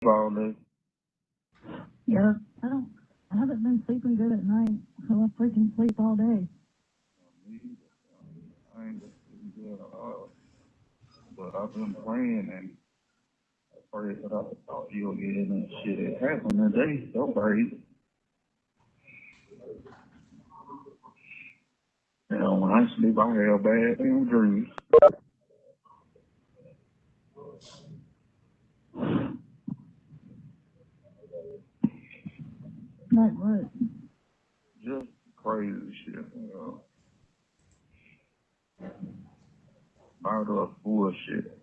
all day. Yeah, I haven't been sleeping good at night, so I freaking sleep all day. I ain't just good at all. But I've been playing and I pray that I could talk to you again and shit. It happened today. So crazy. You know, when I sleep, I have bad damn dreams. Like what? Just crazy shit. Out of bullshit.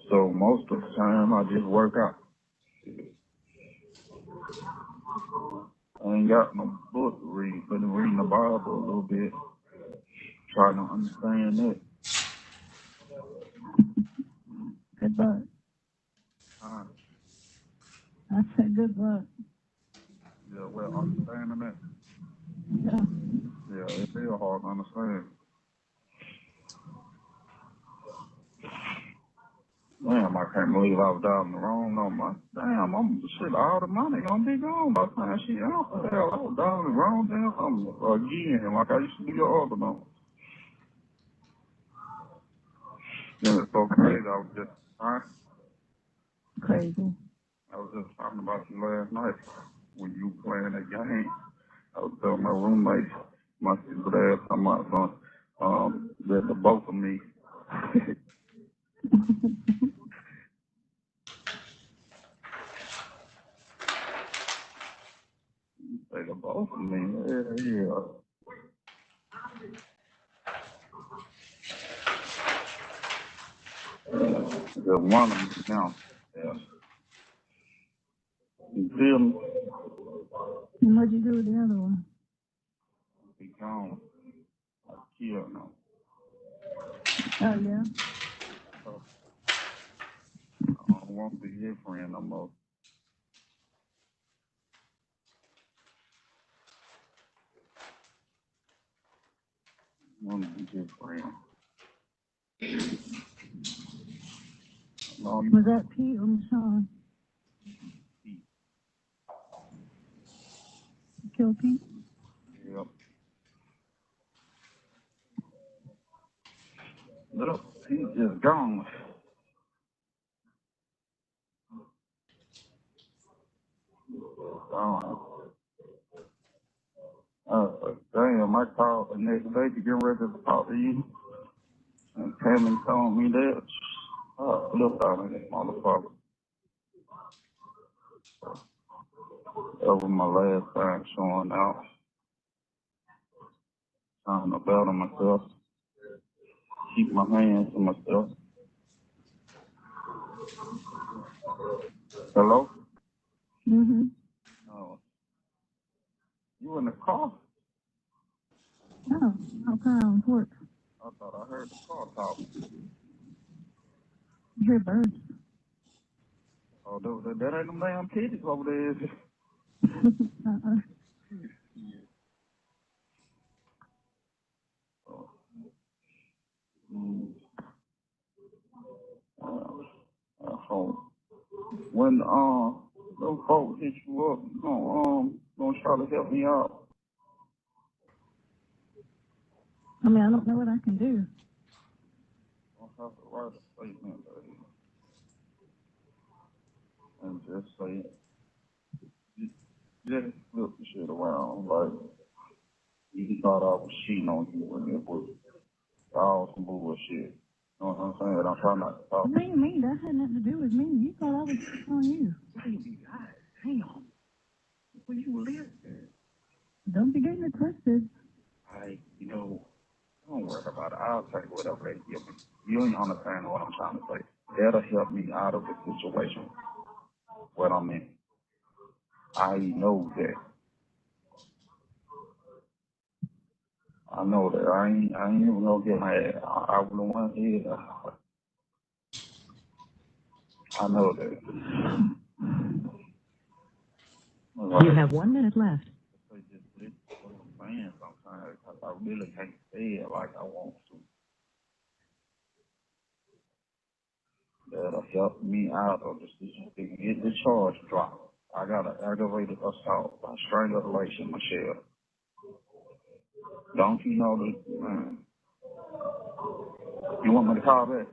So most of the time, I just work out. I ain't got no book to read, but I'm reading the Bible a little bit, trying to understand it. Good luck. Uh, I said good luck. yeah, well, understanding that. Yeah. Yeah, it's real hard to understand. Damn, I can't believe I was down the wrong number. Damn, shit, all the money gonna be gone by the time she out. Hell, I was down the wrong damn number again, like I used to do your other number. Yeah, it's so crazy. Crazy. I was just talking about you last night when you playing that game. I was telling my roommate, my sister there, talking about that the both of me. Say the both of me. Yeah. The one of me now. Yeah. You feel me? And what'd you do with the other one? Be gone. I kill now. Oh, yeah? So, I don't want to be your friend no more. I want to be your friend. No, Was that Pete or Michonne? Pete. You killed Pete? Yep. Look, he's just gone. Gone. Damn, I called the next day to get ready to talk to you. And Kevin told me that. Look out of this motherfucker. That was my last time showing out. Trying to better myself. Keep my hands to myself. Hello? Mm-hmm. Oh, you in the car? Oh, outside on porch. I thought I heard the car talking. You hear birds. Oh, that ain't them damn titties over there, is it? Uh-uh. Yeah. Oh, mm, hope when those folks hit you up, gonna try to help me out. I mean, I don't know what I can do. I'll have to write a statement and just say, just flip the shit around. Like, you thought I was cheating on you when it was all some bullshit. You know what I'm saying? I'm trying not to talk. What do you mean? That had nothing to do with me. You thought I was on you. Baby, God damn. Will you listen? Don't be getting it twisted. Don't worry about it. I'll take whatever they give me. You ain't understand what I'm trying to say. That'll help me out of the situation. What I'm in. I know that. I know that. I ain't even gonna get mad. I wouldn't want to hear that. I know that. You have 1 minute left. saying sometimes because I really can't say it like I want to. That'll help me out of the situation to get the charge dropped. I got an aggravated assault by strangulation, Michelle. Don't you know that, man? You want me to call back?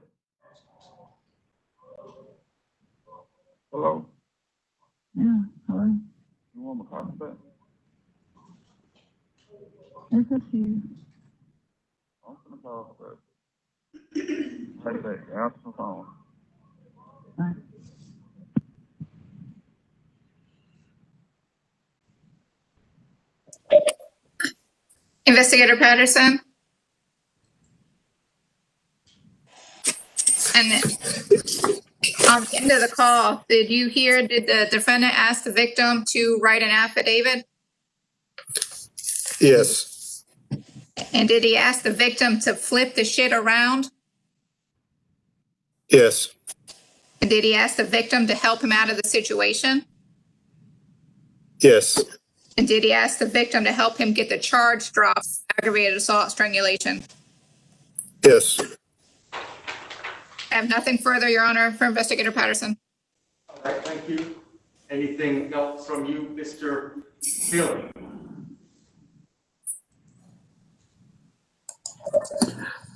Hello? Yeah, hello. You want me to call back? It's up to you. I'm gonna call back. Take that. Answer the phone. Bye. Investigator Patterson? And on the end of the call, did the defendant ask the victim to write an affidavit? Yes. And did he ask the victim to flip the shit around? Yes. And did he ask the victim to help him out of the situation? Yes. And did he ask the victim to help him get the charge dropped, aggravated assault, strangulation? Yes. I have nothing further, Your Honor, for Investigator Patterson. All right, thank you. Anything else from you, Mr. Taylor?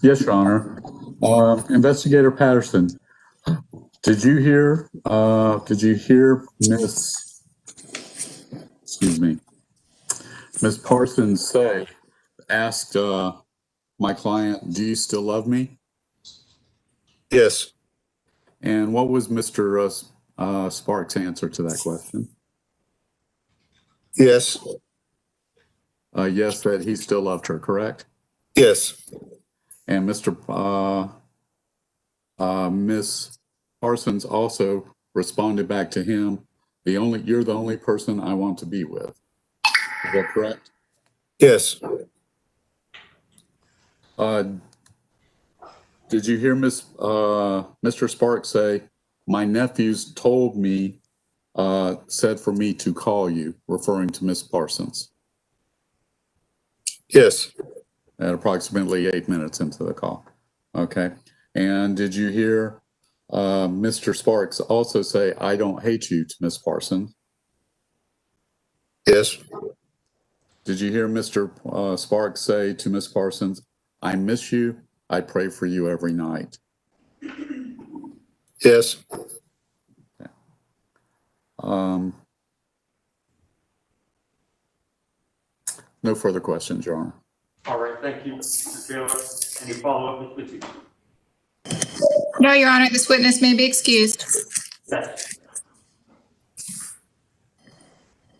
Yes, Your Honor. Investigator Patterson, did you hear Miss Parsons asked my client, do you still love me? Yes. And what was Mr. Sparks' answer to that question? Yes. Yes, that he still loved her, correct? Yes. And Miss Parsons also responded back to him, you're the only person I want to be with. Is that correct? Yes. Did you hear Mr. Sparks say, my nephews told me, said for me to call you, referring to Miss Parsons? Yes. At approximately 8 minutes into the call. Okay. And did you hear Mr. Sparks also say, I don't hate you to Miss Parsons? Yes. Did you hear Mr. Sparks say to Miss Parsons, I miss you. I pray for you every night? Yes. Okay. No further questions, Your Honor. All right, thank you, Mr. Taylor. Any follow-up, Ms. Whitty? No, Your Honor, this witness may be excused. Yes.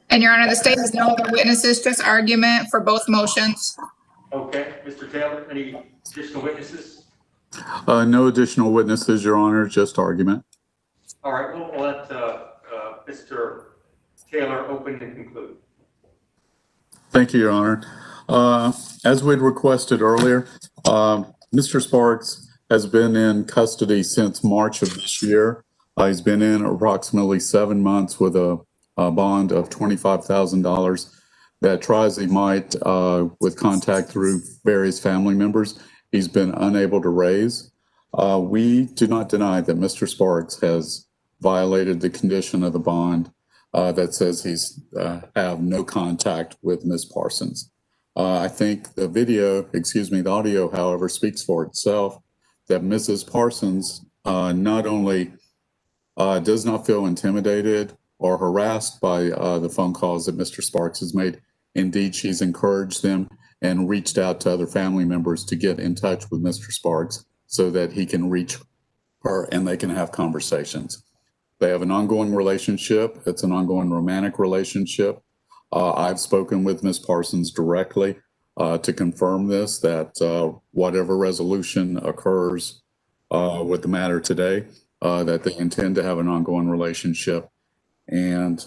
And Your Honor, the state has no other witnesses, just argument for both motions. Okay, Mr. Taylor, any additional witnesses? No additional witnesses, Your Honor, just argument. All right, we'll let Mr. Taylor open and conclude. Thank you, Your Honor. As we'd requested earlier, Mr. Sparks has been in custody since March of this year. He's been in approximately 7 months with a bond of $25,000 that tries he might, with contact through various family members, he's been unable to raise. We do not deny that Mr. Sparks has violated the condition of the bond that says he's have no contact with Ms. Parsons. I think the audio, however, speaks for itself, that Mrs. Parsons not only does not feel intimidated or harassed by the phone calls that Mr. Sparks has made. Indeed, she's encouraged them and reached out to other family members to get in touch with Mr. Sparks so that he can reach her and they can have conversations. They have an ongoing relationship. It's an ongoing romantic relationship. I've spoken with Ms. Parsons directly to confirm this, that whatever resolution occurs with the matter today, that they intend to have an ongoing relationship. And,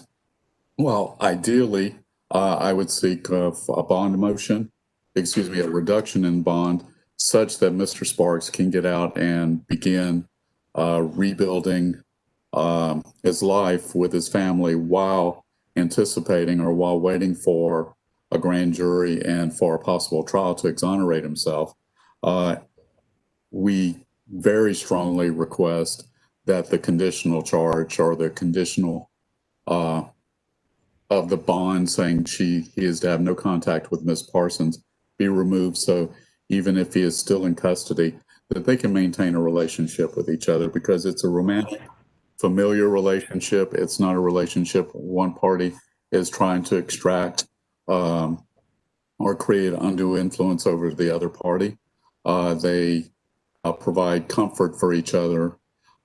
well, ideally, I would seek a bond motion, a reduction in bond, such that Mr. Sparks can get out and begin rebuilding his life with his family while anticipating or while waiting for a grand jury and for a possible trial to exonerate himself, we very strongly request that the conditional charge or the conditional of the bond saying he is to have no contact with Ms. Parsons be removed. So even if he is still in custody, that they can maintain a relationship with each other, because it's a romantic, familiar relationship. It's not a relationship one party is trying to extract or create undue influence over the other party. They provide comfort for each other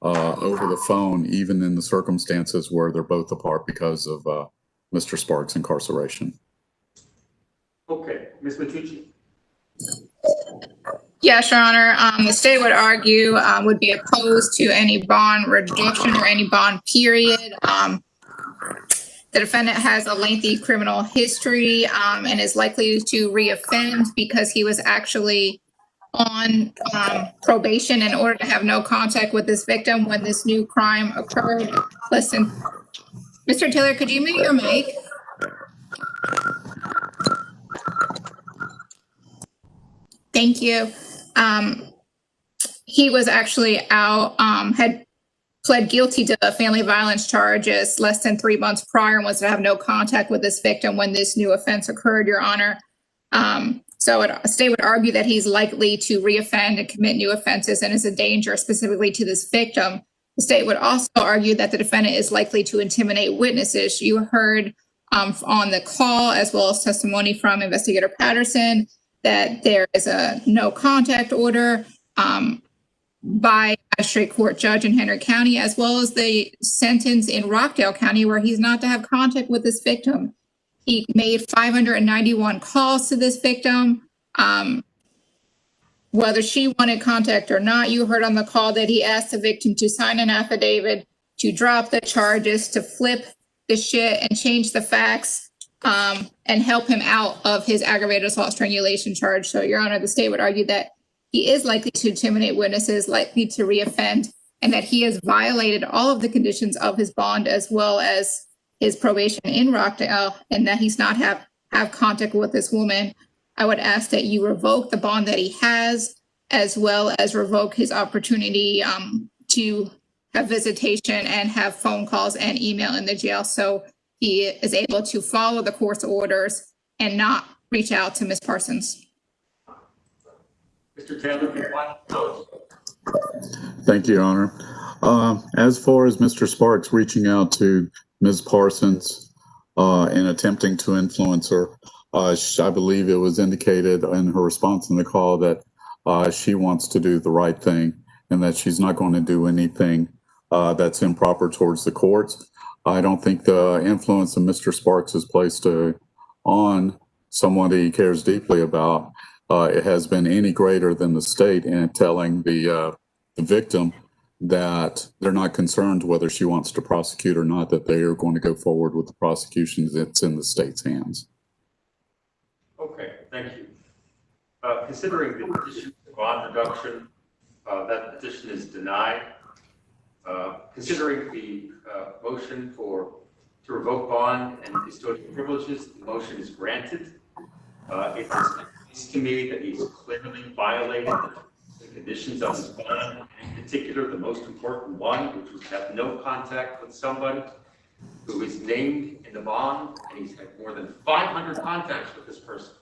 over the phone, even in the circumstances where they're both apart because of Mr. Sparks' incarceration. Okay, Ms. Matucci. Yes, Your Honor. The state would argue, would be opposed to any bond reduction or any bond period. The defendant has a lengthy criminal history and is likely to reoffend because he was actually on probation in order to have no contact with this victim when this new crime occurred. Listen, Mr. Taylor, could you mute your mic? Thank you. He was actually out, had pled guilty to family violence charges less than 3 months prior and was to have no contact with this victim when this new offense occurred, Your Honor. So the state would argue that he's likely to reoffend and commit new offenses and is a danger specifically to this victim. The state would also argue that the defendant is likely to intimidate witnesses. You heard on the call, as well as testimony from Investigator Patterson, that there is a no contact order by a magistrate court judge in Henry County, as well as the sentence in Rockdale County where he's not to have contact with this victim. He made 591 calls to this victim. Whether she wanted contact or not, you heard on the call that he asked the victim to sign an affidavit, to drop the charges, to flip the shit and change the facts, and help him out of his aggravated assault strangulation charge. So, Your Honor, the state would argue that he is likely to intimidate witnesses, likely to reoffend, and that he has violated all of the conditions of his bond as well as his probation in Rockdale, and that he's not have contact with this woman. I would ask that you revoke the bond that he has, as well as revoke his opportunity to have visitation and have phone calls and email in the jail, so he is able to follow the court's orders and not reach out to Ms. Parsons. Mr. Taylor, your final close. Thank you, Your Honor. As far as Mr. Sparks reaching out to Ms. Parsons and attempting to influence her, I believe it was indicated in her response in the call that she wants to do the right thing and that she's not going to do anything that's improper towards the courts. I don't think the influence of Mr. Sparks is placed on someone that he cares deeply about. It has been any greater than the state in telling the victim that they're not concerned whether she wants to prosecute or not, that they are going to go forward with the prosecution that's in the state's hands. Okay, thank you. Considering the petition for bond reduction, that petition is denied. Considering the motion to revoke bond and custodial privileges, the motion is granted. It seems to me that he's clearly violated the conditions of his bond, in particular the most important one, which was to have no contact with somebody who is named in the bond, and he's had more than 500 contacts with this person.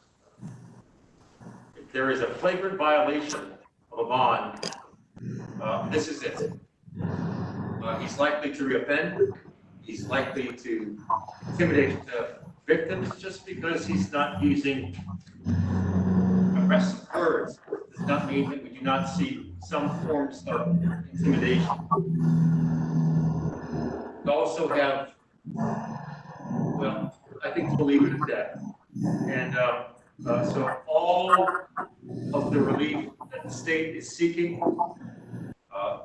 If there is a flagrant violation of a bond, this is it. He's likely to reoffend. He's likely to intimidate victims just because he's not using aggressive words. Does not mean that we do not see some forms of intimidation. We also have, well, I think we'll leave it at that. And so all of the relief that the state is seeking,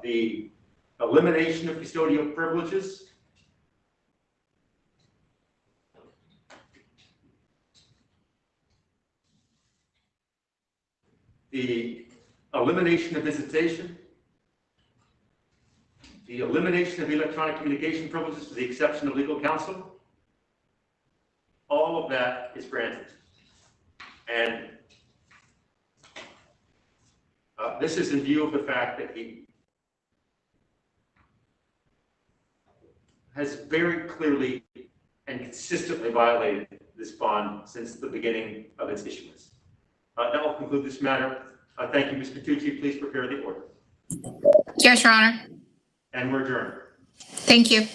the elimination of custodial privileges, the elimination of visitation, the elimination of electronic communication privileges with the exception of legal counsel, all of that is granted. And this is in view of the fact that he has very clearly and consistently violated this bond since the beginning of its issuance. That will conclude this matter. Thank you, Ms. Petrucci. Please prepare the order. Yes, Your Honor. And we're adjourned. Thank you.